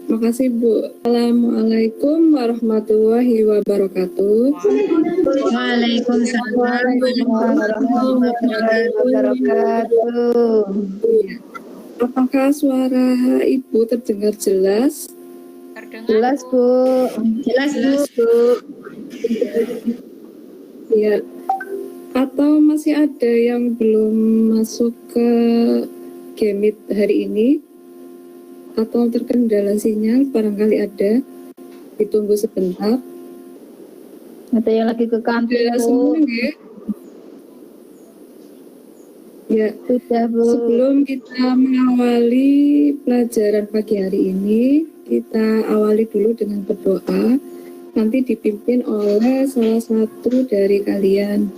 Makasih Bu. Assalamualaikum warahmatullahi wabarakatuh. Waalaikumsalam warahmatullahi wabarakatuh. Apakah suara Ibu terdengar jelas? Jelas Bu. Jelas Bu. Ya. Atau masih ada yang belum masuk ke Gemit hari ini? Atau terkendala sinyal? Barangkali ada. Ditunggu sebentar. Ada yang lagi ke kantor Ada Bu. semua ya? Ya, Sudah Bu. sebelum kita mengawali pelajaran pagi hari ini, kita awali dulu dengan berdoa. Nanti dipimpin oleh salah satu dari kalian.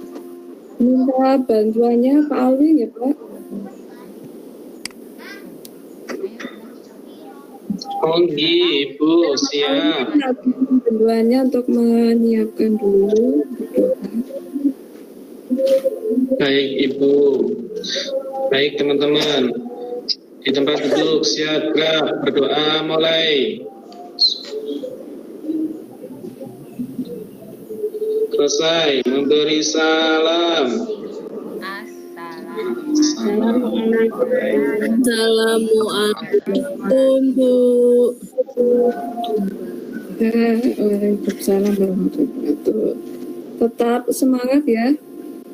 Minta bantuannya Pak Alwin ya Pak. Ibu, siap. Bantuannya untuk menyiapkan dulu berdoa. Baik Ibu. Baik teman-teman. Di tempat duduk siap gerak berdoa mulai. Selesai memberi salam. Assalamualaikum Bu. Waalaikumsalam warahmatullahi wabarakatuh. Tetap semangat ya.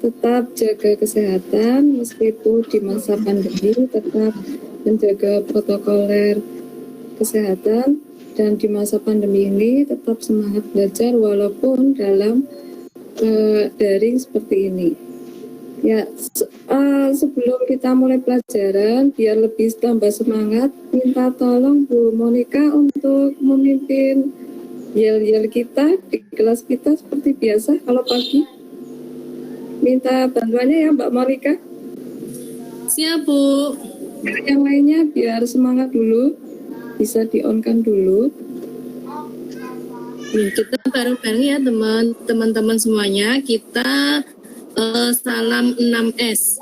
Tetap jaga kesehatan meskipun di masa pandemi, tetap menjaga protokoler kesehatan, dan di masa pandemi ini tetap semangat belajar walaupun dalam daring seperti ini. Ya, sebelum kita mulai pelajaran, biar lebih tambah semangat, minta tolong Bu Monica untuk memimpin yel-yel kita di kelas kita seperti biasa kalau pagi. Minta bantuannya ya Mbak Monica. Siap Bu. Yang lainnya biar semangat dulu, bisa di-on-kan dulu. Kita bareng-bareng ya teman-teman semuanya. Kita salam 6S.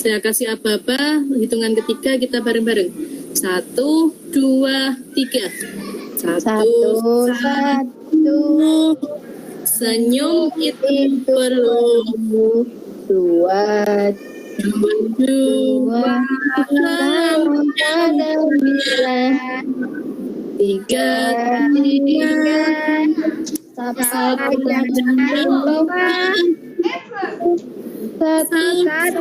Saya kasih aba-aba, hitungan ketiga kita bareng-bareng. 1, 2, 3. 1, 1. Senyum itu perlu. 2, 2. Ada 3, 3. Satu jangan lupa. 1, 2,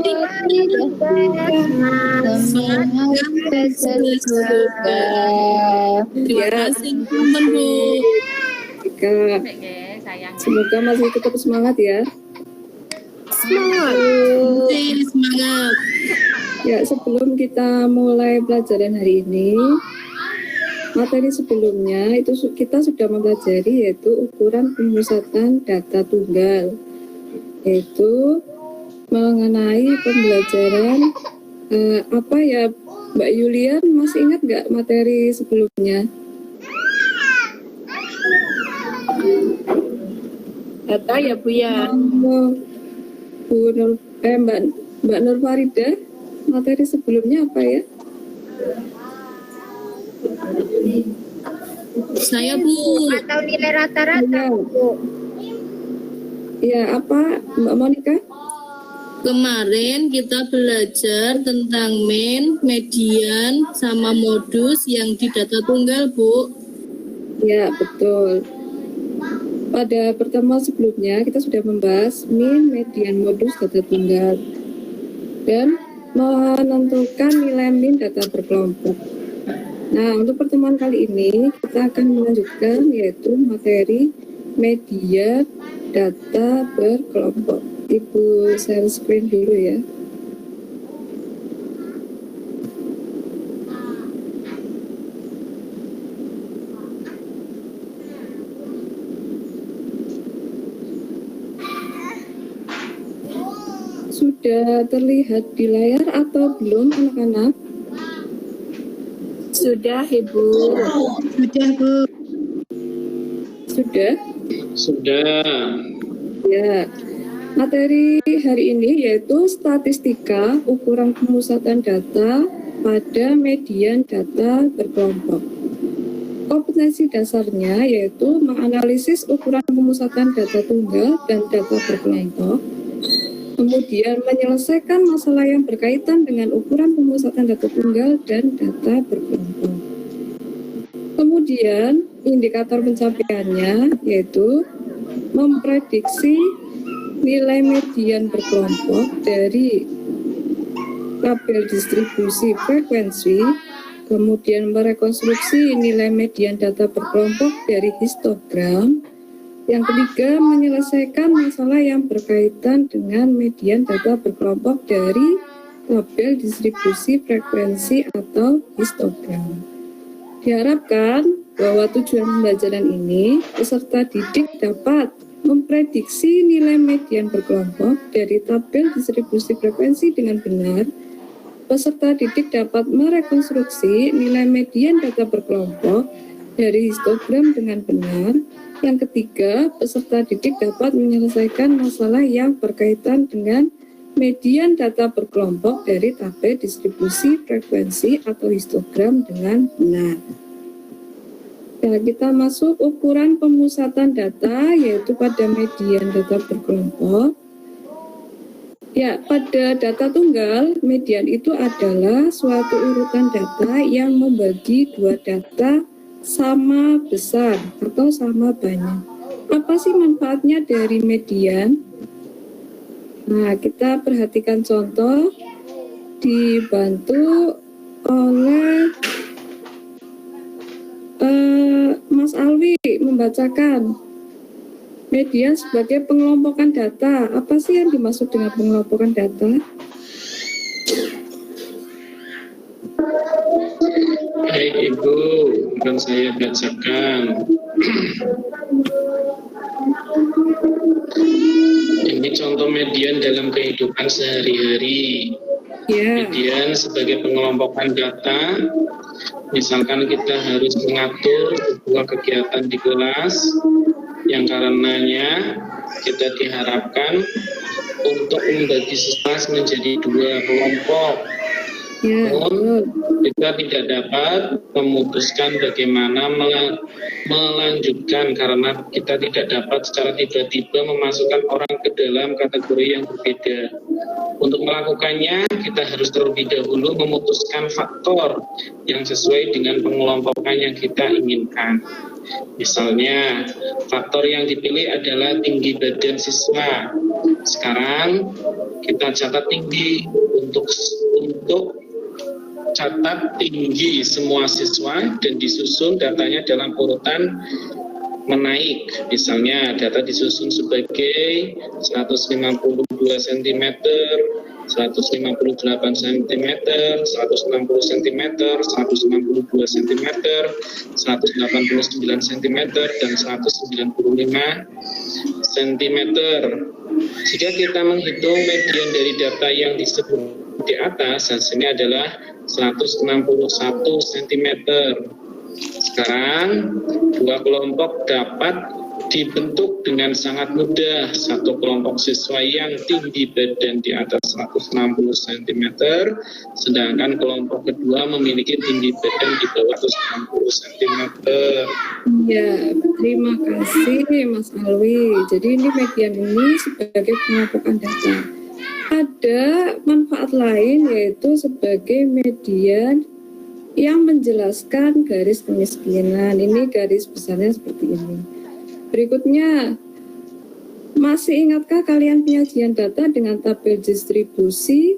3. Semoga sesuka. Terima kasih teman Bu. Semoga masih tetap semangat ya. Semangat. Ya, sebelum kita mulai pelajaran hari ini, materi sebelumnya itu kita sudah mempelajari yaitu ukuran pemusatan data tunggal, yaitu mengenai pembelajaran apa ya Mbak Yulian, masih ingat nggak materi sebelumnya? Data ya Bu ya. Bu Nur, Mbak Nur Farida, materi sebelumnya apa ya? Saya Bu. Atau nilai rata-rata Bu. Ya, apa Mbak Monica? Kemarin kita belajar tentang min, median, sama modus yang di data tunggal Bu. Ya, betul. Pada pertemuan sebelumnya kita sudah membahas min, median, modus data tunggal dan menentukan nilai min data berkelompok. Nah, untuk pertemuan kali ini kita akan melanjutkan yaitu materi media data berkelompok. Ibu share screen dulu ya. Sudah terlihat di layar atau belum anak-anak? Sudah Ibu. Sudah Bu. Sudah? Sudah. Ya. Materi hari ini yaitu statistika ukuran pemusatan data pada median data berkelompok. Kompetensi dasarnya yaitu menganalisis ukuran pemusatan data tunggal dan data berkelompok, kemudian menyelesaikan masalah yang berkaitan dengan ukuran pemusatan data tunggal dan data berkelompok. Kemudian indikator pencapaiannya yaitu memprediksi nilai median berkelompok dari tabel distribusi frekuensi, kemudian merekonstruksi nilai median data berkelompok dari histogram. Yang ketiga, menyelesaikan masalah yang berkaitan dengan median data berkelompok dari tabel distribusi frekuensi atau histogram. Diharapkan bahwa tujuan pembelajaran ini peserta didik dapat memprediksi nilai median berkelompok dari tabel distribusi frekuensi dengan benar. Peserta didik dapat merekonstruksi nilai median data berkelompok dari histogram dengan benar. Yang ketiga, peserta didik dapat menyelesaikan masalah yang berkaitan dengan median data berkelompok dari tabel distribusi frekuensi atau histogram dengan benar. Nah, kita masuk ukuran pemusatan data yaitu pada median data berkelompok. Ya, pada data tunggal, median itu adalah suatu urutan data yang membagi dua data sama besar atau sama banyak. Apa sih manfaatnya dari median? Nah, kita perhatikan contoh dibantu oleh Mas Alwi membacakan. Median sebagai pengelompokan data. Apa sih yang dimaksud dengan pengelompokan data? Baik Ibu, akan saya bacakan. Ini contoh median dalam kehidupan sehari-hari. Median sebagai pengelompokan data. Misalkan kita harus mengatur sebuah kegiatan di kelas yang karenanya kita diharapkan untuk membagi siswa menjadi dua kelompok. Namun kita tidak dapat memutuskan bagaimana melanjutkan karena kita tidak dapat secara tiba-tiba memasukkan orang ke dalam kategori yang berbeda. Untuk melakukannya, kita harus terlebih dahulu memutuskan faktor yang sesuai dengan pengelompokan yang kita inginkan. Misalnya, faktor yang dipilih adalah tinggi badan siswa. Sekarang kita catat tinggi untuk catat tinggi semua siswa dan disusun datanya dalam urutan menaik. Misalnya data disusun sebagai 152 cm, 158 cm, 160 cm, 162 cm, 189 cm, dan 195 cm. Jika kita menghitung median dari data yang disebut di atas, hasilnya adalah 161 cm. Sekarang, dua kelompok dapat dibentuk dengan sangat mudah. Satu kelompok siswa yang tinggi badan di atas 160 cm, sedangkan kelompok kedua memiliki tinggi badan di bawah 160 cm. Ya, terima kasih Mas Alwi. Jadi ini median ini sebagai pengelompokan data. Ada manfaat lain yaitu sebagai median yang menjelaskan garis kemiskinan. Ini garis besarnya seperti ini. Berikutnya, masih ingatkah kalian penyajian data dengan tabel distribusi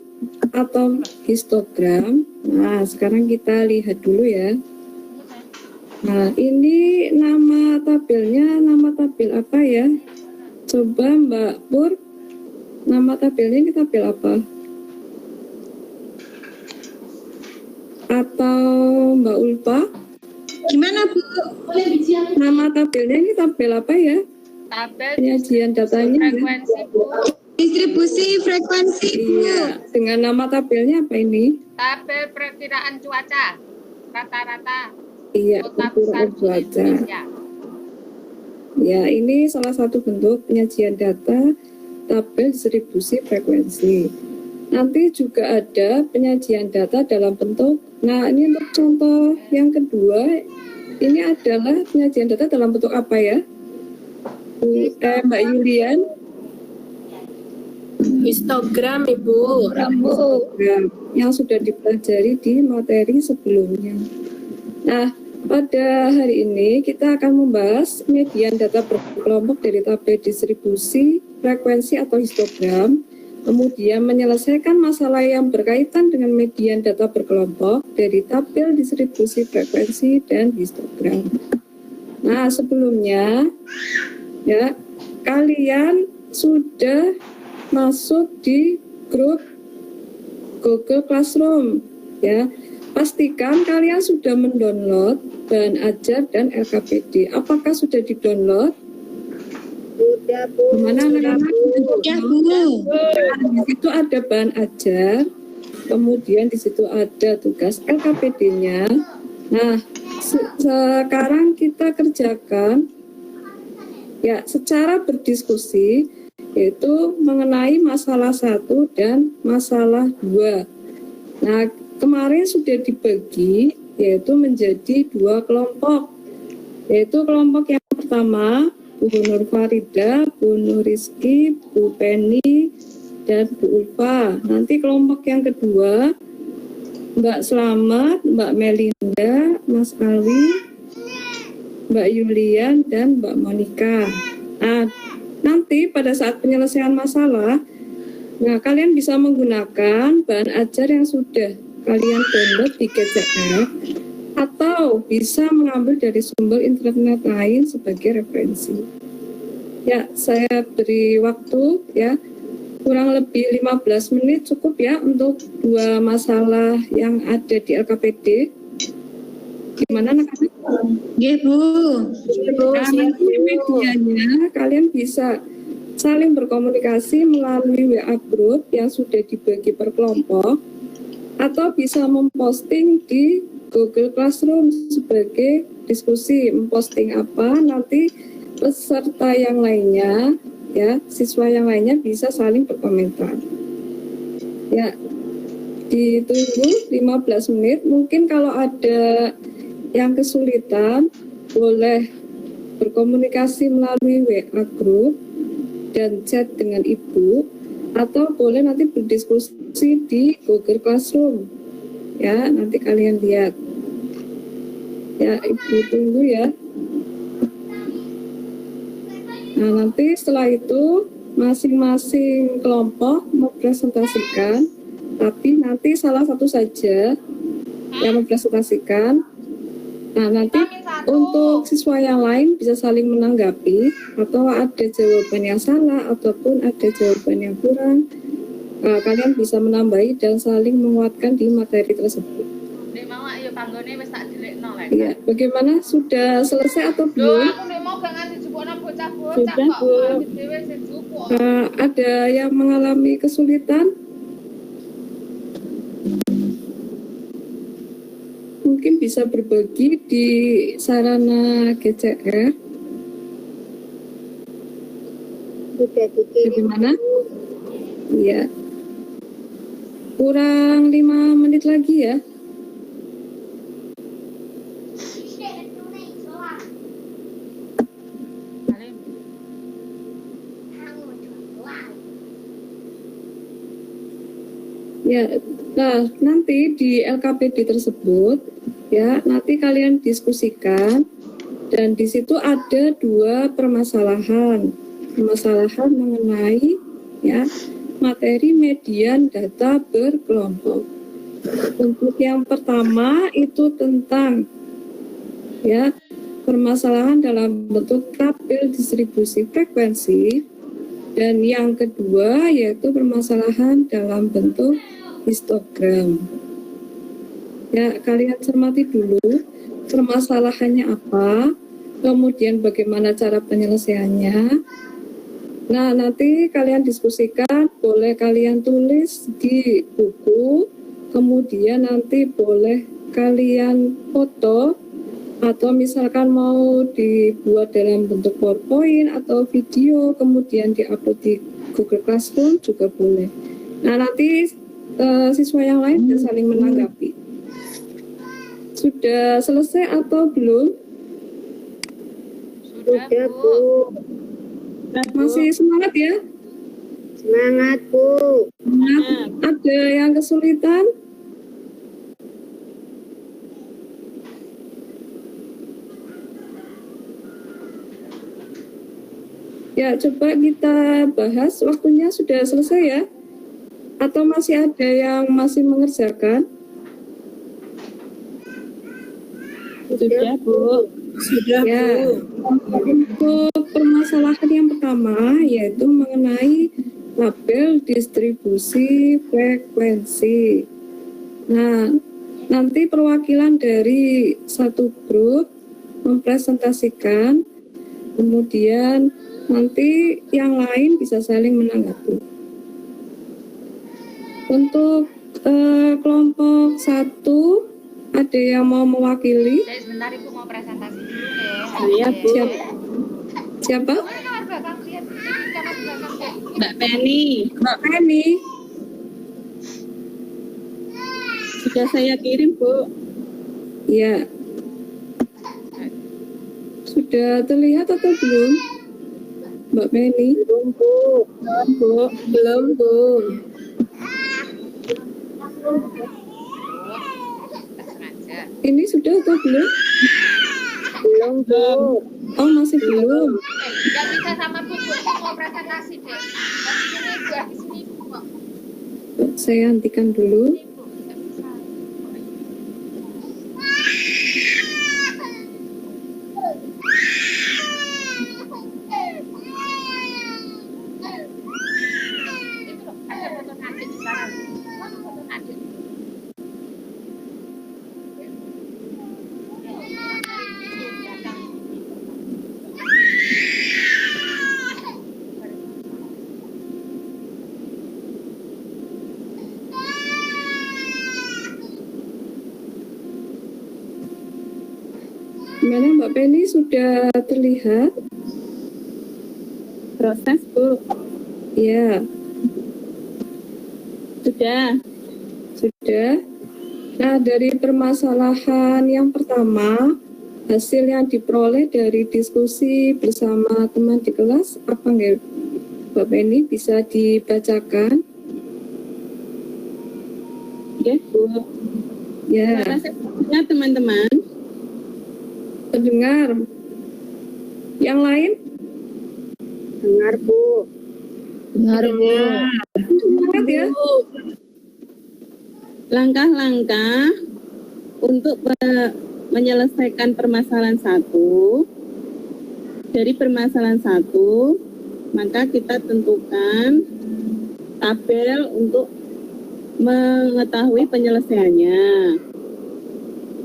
atau histogram? Nah, sekarang kita lihat dulu ya. Nah, ini nama tabelnya, nama tabel apa ya? Coba Mbak Pur, nama tabelnya ini tabel apa? Atau Mbak Ulfa? Gimana Bu? Nama tabelnya ini tabel apa ya? Tabel Penyajian datanya. frekuensi Bu. Distribusi frekuensi Bu. Iya, dengan nama tabelnya apa ini? Tabel perkiraan cuaca rata-rata Iya, kota besar ukuran di cuaca. Indonesia. Ya, ini salah satu bentuk penyajian data tabel distribusi frekuensi. nanti juga ada penyajian data dalam bentuk, nah ini untuk contoh yang kedua, ini adalah penyajian data dalam bentuk apa ya? Mbak Yulian? Histogram, Ibu. Histogram yang sudah dipelajari di materi sebelumnya. Nah, pada hari ini kita akan membahas median data berkelompok dari tabel distribusi, frekuensi atau histogram, kemudian menyelesaikan masalah yang berkaitan dengan median data berkelompok dari tabel distribusi, frekuensi, dan histogram. Nah, sebelumnya ya, kalian sudah masuk di grup Google Classroom ya. Pastikan kalian sudah mendownload bahan ajar dan LKPD. Apakah sudah di-download? Sudah, Bu. Mana anak-anak? Ya, Bu. Di situ ada bahan ajar, kemudian di situ ada tugas LKPD-nya. Nah, sekarang kita kerjakan ya secara berdiskusi, yaitu mengenai masalah 1 dan masalah 2. Nah, kemarin sudah dibagi yaitu menjadi 2 kelompok, yaitu kelompok yang pertama Bu Nur Farida, Bu Nur Rizky, Bu Penny, dan Bu Ulfa. Nanti kelompok yang kedua Mbak Slamet, Mbak Melinda, Mas Alwi, Mbak Yulian, dan Mbak Monica. Nah, nanti pada saat penyelesaian masalah, nah kalian bisa menggunakan bahan ajar yang sudah kalian download di GCF atau bisa mengambil dari sumber internet lain sebagai referensi. Ya, saya beri waktu ya kurang lebih 15 menit cukup ya untuk 2 masalah yang ada di LKPD. Gimana anak-anak? Ya, Bu. Nah, nanti medianya kalian bisa saling berkomunikasi melalui WA group yang sudah dibagi per kelompok atau bisa memposting di Google Classroom sebagai diskusi. Memposting apa, nanti peserta yang lainnya ya, siswa yang lainnya bisa saling berkomentar. Ya, ditunggu 15 menit. Mungkin kalau ada yang kesulitan boleh berkomunikasi melalui WA group dan chat dengan Ibu, atau boleh nanti berdiskusi di Google Classroom ya, nanti kalian lihat ya. Ibu tunggu ya. Nah, nanti setelah itu masing-masing kelompok mempresentasikan, tapi nanti salah satu saja yang mempresentasikan. Nah, nanti untuk siswa yang lain bisa saling menanggapi atau ada jawaban yang salah ataupun ada jawaban yang kurang. Kalian bisa menambahi dan saling menguatkan di materi tersebut. Iya, bagaimana? Sudah selesai atau belum? Sudah, Bu. Ada yang mengalami kesulitan? Mungkin bisa berbagi di sarana GCR. Bagaimana? Iya. Kurang 5 menit lagi ya. Ya, nah nanti di LKPD tersebut ya, nanti kalian diskusikan dan di situ ada 2 permasalahan mengenai ya materi median data berkelompok. Untuk yang pertama itu tentang ya permasalahan dalam bentuk tabel distribusi frekuensi, dan yang kedua yaitu permasalahan dalam bentuk histogram. Ya, kalian cermati dulu permasalahannya apa, kemudian bagaimana cara penyelesaiannya. Nah, nanti kalian diskusikan, boleh kalian tulis di buku, kemudian nanti boleh kalian foto, atau misalkan mau dibuat dalam bentuk PowerPoint atau video, kemudian diupload di Google Classroom juga boleh. Nah, nanti siswa yang lain bisa saling menanggapi. Sudah selesai atau belum? Sudah, Bu. Masih semangat ya? Semangat, Bu. Ada yang kesulitan? Ya, coba kita bahas. Waktunya sudah selesai ya? Atau masih ada yang masih mengerjakan? Sudah, Bu. Sudah, ya. Untuk permasalahan yang pertama yaitu mengenai tabel distribusi frekuensi. Nah, nanti perwakilan dari satu grup mempresentasikan, kemudian nanti yang lain bisa saling menanggapi. Untuk kelompok 1, ada yang mau mewakili? Sebentar, Ibu mau presentasi dulu deh. Saya, Bu. Siapa? Mbak Penny. Mbak Penny. Sudah saya kirim, Bu. Ya. Sudah terlihat atau belum? Mbak Penny? Belum, Bu. Belum, Bu. Ini sudah atau belum? Belum, Bu. Oh, masih belum. Yang bisa sama Bu, mau presentasi deh. Di sini, Bu, di sini, Bu. Saya hentikan dulu. Ada foto Nadik di sana. Foto Nadik. Gimana Mbak Penny, sudah terlihat? Proses, Bu. Ya, Sudah. sudah. Nah, dari permasalahan yang pertama, hasil yang diperoleh dari diskusi bersama teman di kelas, apa enggak Mbak Penny, bisa dibacakan? Ya, Bu. Ya, Suara saya terdengar, teman-teman. terdengar. Yang lain? Dengar, Bu. Dengar, Bu. Semangat ya. Langkah-langkah untuk menyelesaikan permasalahan 1. Dari permasalahan 1, maka kita tentukan tabel untuk mengetahui penyelesaiannya.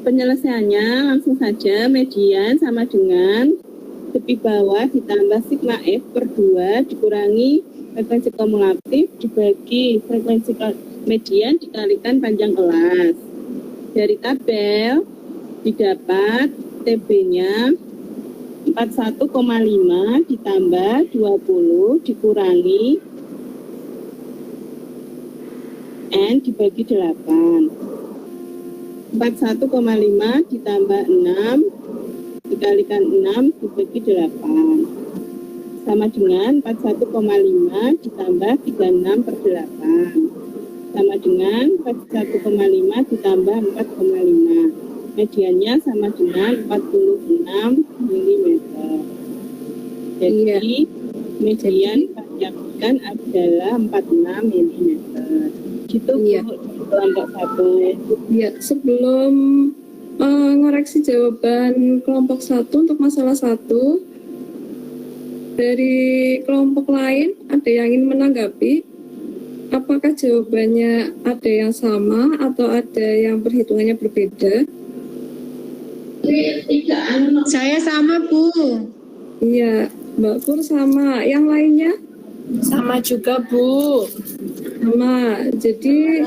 Penyelesaiannya langsung saja median sama dengan tepi bawah ditambah sigma F per 2 dikurangi frekuensi kumulatif dibagi frekuensi median dikalikan panjang kelas. Dari tabel didapat TB-nya 41,5 ditambah 20 dikurangi N dibagi 8. 41,5 ditambah 6 dikalikan 6 dibagi 8 sama dengan 41,5 ditambah 36 per 8 sama dengan 41,5 ditambah 4,5. Mediannya sama dengan 46 mm. Jadi median panjangkan adalah 46 mm. Gitu, Iya. Bu, kelompok 1. Ya, sebelum mengoreksi jawaban kelompok 1 untuk masalah 1, dari kelompok lain ada yang ingin menanggapi? Apakah jawabannya ada yang sama atau ada yang perhitungannya berbeda? Saya sama, Bu. Iya, Mbak Pur sama. Yang lainnya? Sama juga, Bu. Sama. Jadi,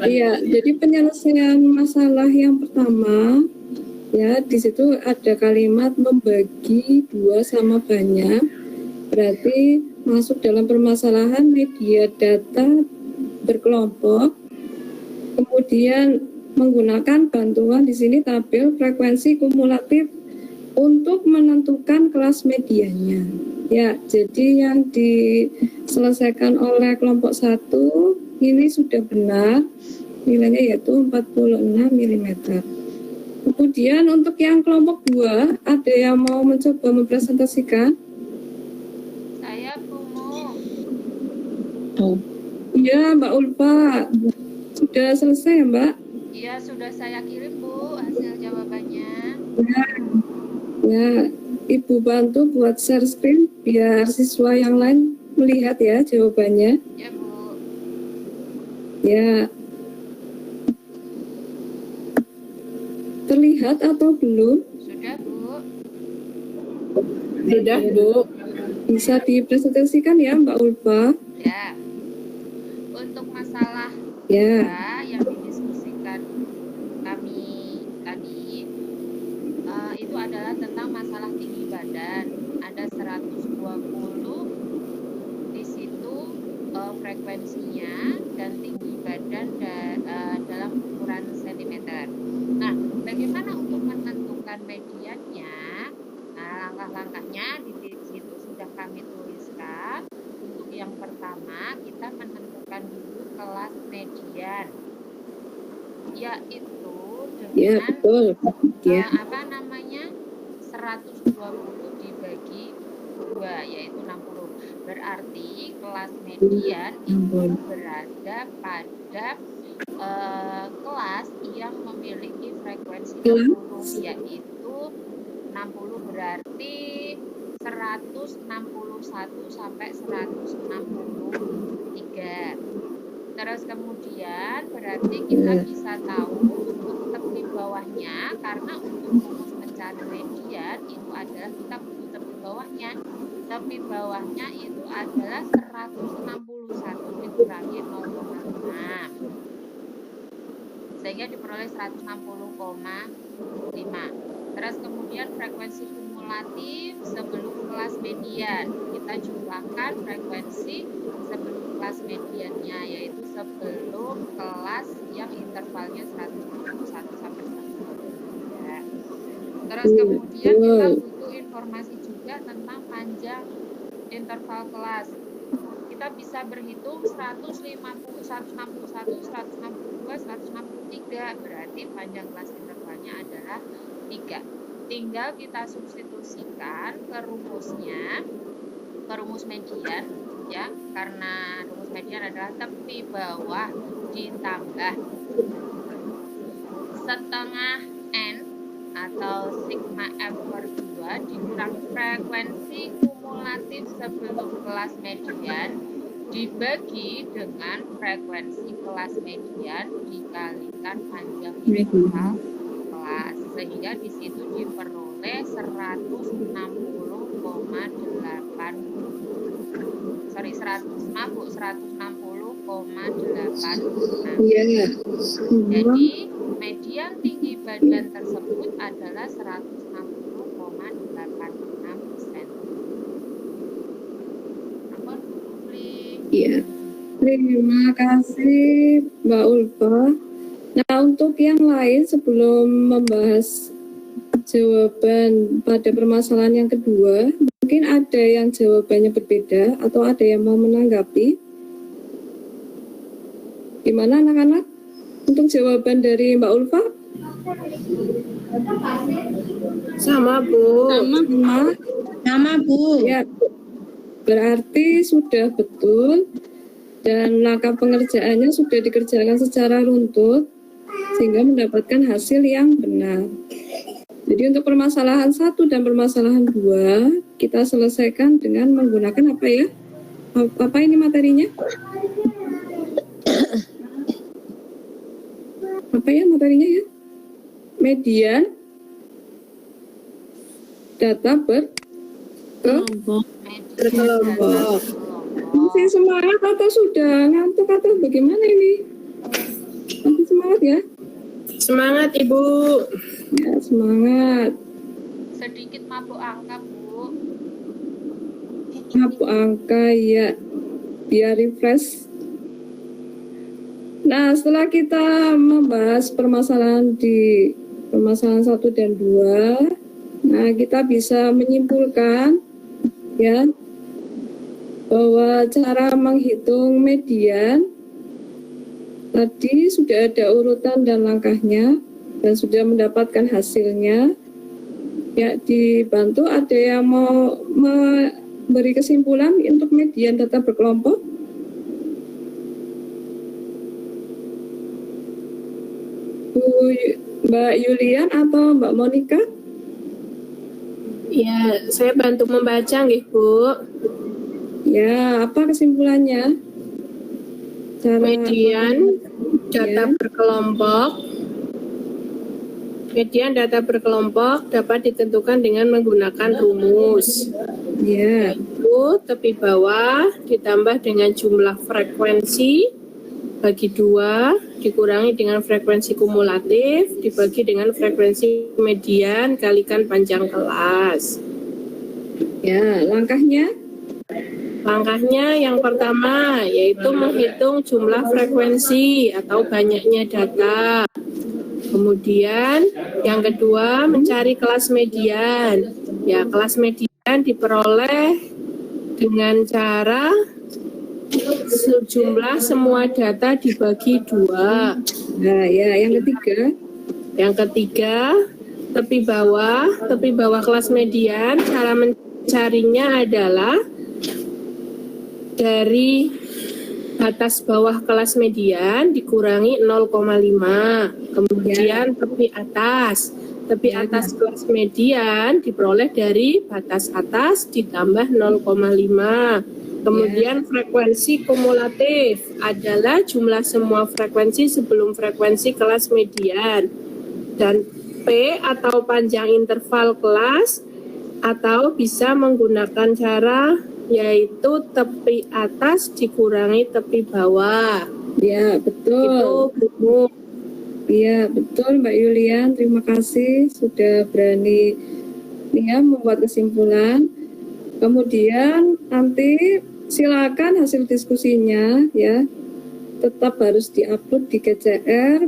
iya, jadi penyelesaian masalah yang pertama, ya, di situ ada kalimat membagi 2 sama banyak. Berarti masuk dalam permasalahan media data berkelompok, kemudian menggunakan bantuan di sini tabel frekuensi kumulatif untuk menentukan kelas medianya. Ya, jadi yang diselesaikan oleh kelompok 1 ini sudah benar, nilainya yaitu 46 mm. Kemudian untuk yang kelompok 2, ada yang mau mencoba mempresentasikan? Saya Bumu. Iya, Mbak Ulfa. Sudah selesai ya, Mbak? Iya, sudah saya kirim Bu hasil jawabannya. Ya, Ibu bantu buat share screen biar siswa yang lain melihat ya jawabannya. Ya Bu. Ya. Terlihat atau belum? Sudah Bu. Sudah, Bu. Bisa dipresentasikan ya, Mbak Ulfa? Ya. Untuk masalah Ya. yang didiskusikan kami tadi itu adalah tentang masalah tinggi badan. Ada 120 di situ frekuensinya dan tinggi badan dalam ukuran sentimeter. Nah, bagaimana untuk menentukan mediannya? Nah, langkah-langkahnya di situ sudah kami tuliskan. Untuk yang pertama, kita menentukan dulu kelas median, yaitu Ya, dengan betul. Ya. 120 dibagi 2, yaitu 60. Berarti kelas median itu berada pada kelas yang memiliki frekuensi 60, yaitu 60 berarti 161 sampai 163. Terus kemudian berarti kita bisa tahu untuk tepi bawahnya, karena untuk rumus mencari median itu adalah kita butuh tepi bawahnya. Tepi bawahnya itu adalah 161 dikurangi 0,5 sehingga diperoleh 160,5. Terus kemudian frekuensi kumulatif sebelum kelas median, kita jumlahkan frekuensi sebelum kelas mediannya, yaitu sebelum kelas yang intervalnya 161 sampai 163. Terus kemudian kita butuh informasi juga tentang panjang interval kelas. Kita bisa berhitung 150, 161, 162, 163, berarti panjang kelas intervalnya adalah 3. Tinggal kita substitusikan ke rumusnya, ke rumus median ya, karena rumus median adalah tepi bawah ditambah setengah N atau sigma F per 2 dikurangi frekuensi kumulatif sebelum kelas median dibagi dengan frekuensi kelas median dikalikan panjang interval kelas, sehingga di situ diperoleh 160,8. Iya. Jadi median tinggi badan tersebut adalah 160,86 cm. Iya. Terima kasih Mbak Ulfa. Nah, untuk yang lain sebelum membahas jawaban pada permasalahan yang kedua, mungkin ada yang jawabannya berbeda atau ada yang mau menanggapi. Gimana anak-anak? Untuk jawaban dari Mbak Ulfa? Sama, Bu. Sama, Bu. Ya, berarti sudah betul dan langkah pengerjaannya sudah dikerjakan secara runtut sehingga mendapatkan hasil yang benar. Jadi untuk permasalahan 1 dan permasalahan 2 kita selesaikan dengan menggunakan apa ya? Apa ini materinya? Apa ya materinya ya? Median data berkelompok. Masih semangat atau sudah ngantuk atau bagaimana ini? Masih semangat ya? Semangat, Ibu. Ya, semangat. Sedikit mabuk angka, Bu. angka ya, biar refresh. Nah, setelah kita membahas permasalahan di permasalahan 1 dan 2, nah kita bisa menyimpulkan ya bahwa cara menghitung median tadi sudah ada urutan dan langkahnya dan sudah mendapatkan hasilnya. Ya, dibantu. Ada yang mau memberi kesimpulan untuk median data berkelompok? Mbak Yulian atau Mbak Monica? Ya, saya bantu membaca nggih, Bu. Ya, apa kesimpulannya? Median data berkelompok. Median data berkelompok dapat ditentukan dengan menggunakan rumus. Ya. Yaitu tepi bawah ditambah dengan jumlah frekuensi bagi 2 dikurangi dengan frekuensi kumulatif dibagi dengan frekuensi median kalikan panjang kelas. Ya, langkahnya? Langkahnya yang pertama yaitu menghitung jumlah frekuensi atau banyaknya data. Kemudian yang kedua mencari kelas median. Ya, kelas median diperoleh dengan cara jumlah semua data dibagi 2. Nah, ya, yang ketiga. Yang ketiga, tepi bawah kelas median, cara mencarinya adalah dari batas bawah kelas median dikurangi 0,5. Kemudian tepi atas kelas median diperoleh dari batas atas ditambah 0,5. Kemudian frekuensi kumulatif adalah jumlah semua frekuensi sebelum frekuensi kelas median. Dan P atau panjang interval kelas, atau bisa menggunakan cara yaitu tepi atas dikurangi tepi bawah. Ya, betul. Itu Iya, betul Mbak Yulian. Terima kasih sudah berani ya membuat kesimpulan. Kemudian nanti silakan hasil diskusinya ya tetap harus diupload di GCR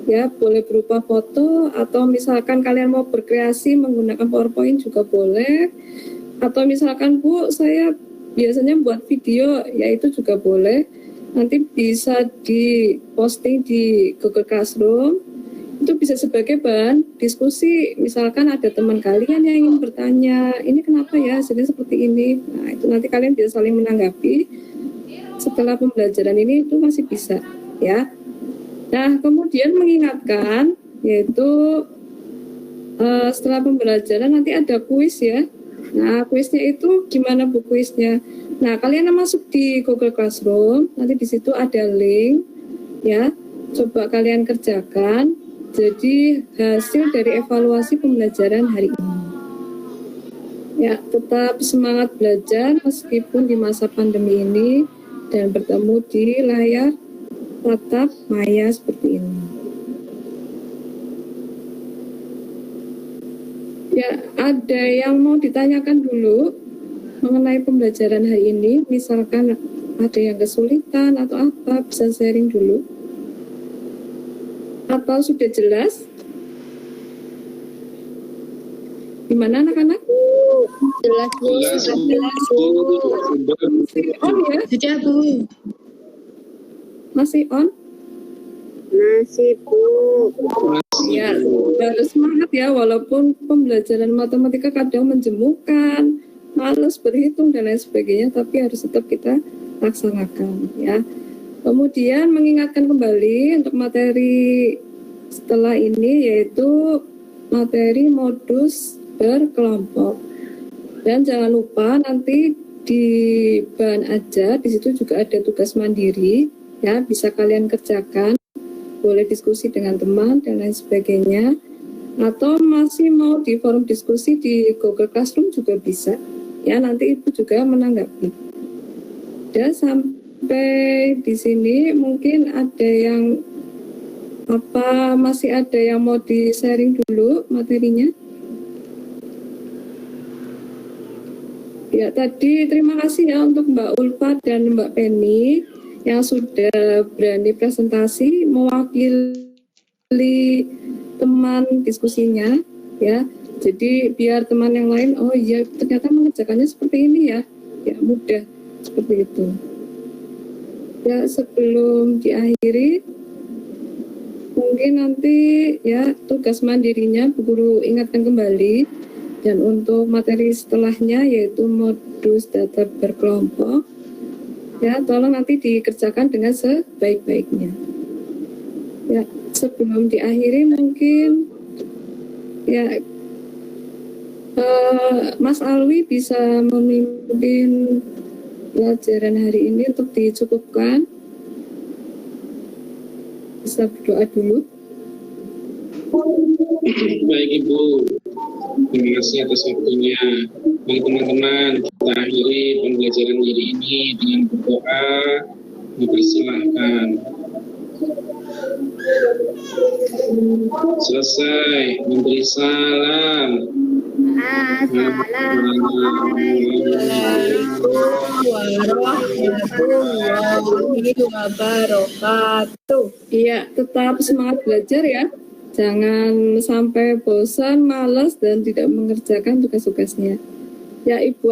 ya, boleh berupa foto atau misalkan kalian mau berkreasi menggunakan PowerPoint juga boleh, atau misalkan Bu saya biasanya buat video ya itu juga boleh, nanti bisa diposting di Google Classroom, itu bisa sebagai bahan diskusi. Misalkan ada teman kalian yang ingin bertanya ini kenapa ya hasilnya seperti ini, nah itu nanti kalian bisa saling menanggapi setelah pembelajaran ini, itu masih bisa ya. Nah kemudian mengingatkan yaitu setelah pembelajaran nanti ada kuis ya. Nah, kuisnya itu gimana Bu kuisnya? Nah, kalian masuk di Google Classroom, nanti di situ ada link ya. Coba kalian kerjakan. Jadi hasil dari evaluasi pembelajaran hari ini. Ya, tetap semangat belajar meskipun di masa pandemi ini dan bertemu di layar tatap maya seperti ini. Ya, ada yang mau ditanyakan dulu mengenai pembelajaran hari ini, misalkan ada yang kesulitan atau apa, bisa sharing dulu. Atau sudah jelas? Gimana anak-anak? Jelas Bu. Masih on ya? Sudah Bu. Masih on? Masih Bu. Ya, harus semangat ya, walaupun pembelajaran matematika kadang menjemukan, malas berhitung dan lain sebagainya, tapi harus tetap kita laksanakan ya. Kemudian mengingatkan kembali untuk materi setelah ini yaitu materi modus berkelompok. Dan jangan lupa nanti di bahan ajar di situ juga ada tugas mandiri ya, bisa kalian kerjakan. Boleh diskusi dengan teman dan lain sebagainya, atau masih mau di forum diskusi di Google Classroom juga bisa ya, nanti Ibu juga menanggapi. Dan sampai di sini mungkin ada yang masih ada yang mau di sharing dulu materinya Ya, tadi terima kasih ya untuk Mbak Ulfa dan Mbak Penny yang sudah berani presentasi mewakili teman diskusinya ya. Jadi biar teman yang lain, oh iya ternyata mengerjakannya seperti ini ya. Ya mudah seperti itu. Ya, sebelum diakhiri mungkin nanti ya tugas mandirinya Bu Guru ingatkan kembali. Dan untuk materi setelahnya yaitu modus data berkelompok, ya tolong nanti dikerjakan dengan sebaik-baiknya. Ya, sebelum diakhiri mungkin ya Mas Alwi bisa memimpin pelajaran hari ini untuk dicukupkan. Bisa berdoa dulu. Baik Ibu, terima kasih atas waktunya. Baik teman-teman, kita akhiri pembelajaran hari ini dengan berdoa. Dipersilahkan. Selesai, memberi salam. Warahmatullahi wabarakatuh. Iya, tetap semangat belajar ya. Jangan sampai bosan, malas, dan tidak mengerjakan tugas-tugasnya. Ya, Ibu